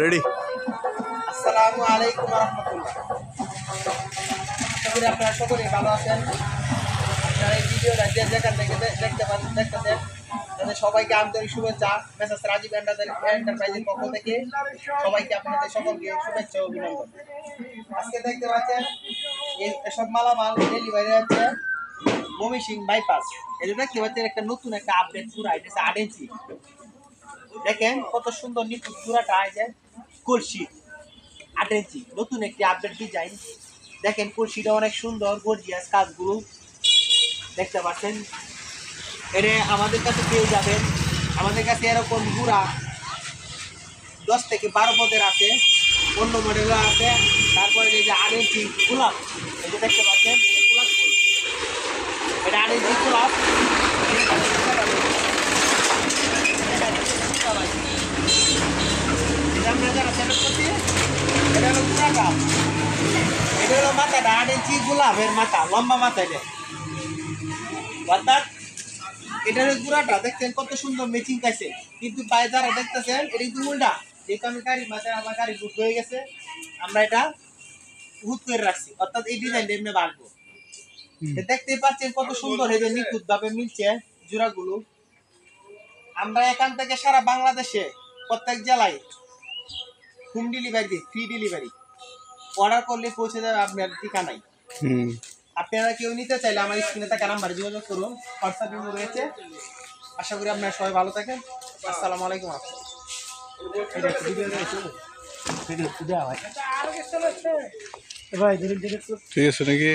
Ready. আসসালামু আলাইকুম রহমতুল্লাহ। আপনারা সকলে ভালো আছেন। আপনারা এই ভিডিওটা যে যেখান থেকে দেখতেছেন তাদের সবাইকে আন্তরিক শুভেচ্ছা। মেসার্স রাজীব এন্টারপ্রাইজের পক্ষ থেকে সবাইকে আপনাদের সকলকে শুভেচ্ছা ও অভিনন্দন। আজকে দেখতে পাচ্ছেন এসব মালামাল ডেলিভারি হচ্ছে ময়মনসিংহ বাইপাস। এটা দেখতে পাচ্ছেন একটা নতুন একটা আপডেট পুরা এটা 8 ইঞ্চি। দেখেন কত সুন্দর নিখুঁত পুরাটা আছে কলসি 8 ইঞ্চি নতুন একটি আপডেট ডিজাইন। দেখেন কলসিটা অনেক সুন্দর গর্জিয়াস কাজগুলো দেখতে পাচ্ছেন। এটা আমাদের কাছে পেয়ে যাবেন। আমাদের কাছে এরকম গুড়া 10 থেকে 12 পদের আছে, অন্য মডেলও আছে। তারপরে এই যে 8 ইঞ্চি গোলাপ, এটা দেখতে পাচ্ছেন গোলাপ ফুল, এটা 8 ইঞ্চি গোলাপ। আমরা যারা সেট করছি এটা হলো পুরা গাছ, এটা হলো মাথাটা 8 ইঞ্চি গোলাপের মাথা, লম্বা মাথা। এটা অর্থাৎ এটার গুড়াটা দেখছেন কত সুন্দর ম্যাচিং খাইছে, কিন্তু পায়ে যারা দেখতেছেন এটা কিন্তু উল্টা। যেহেতু আমি গাড়ির মাঝে আমার গাড়ি বুক হয়ে গেছে, আমরা এটা হুট করে রাখছি, অর্থাৎ এই ডিজাইনটা এমনি বাড়বো। দেখতেই পাচ্ছেন কত সুন্দর এই যে নিখুঁত ভাবে মিলছে জোড়াগুলো। আমরা এখান থেকে সারা বাংলাদেশে প্রত্যেক জেলায় হোম ডেলিভারি দিই, ফ্রি ডেলিভারি। অর্ডার করলে পৌঁছে যাবে আপনার ঠিকানায়। আপনারা কেউ নিতে চাইলে আমার স্ক্রিনে থাকা নাম্বারে যোগাযোগ করুন, হোয়াটসঅ্যাপ ইমো রয়েছে। আশা করি আপনারা সবাই ভালো থাকেন। আসসালামু আলাইকুম। ঠিক আছে নাকি?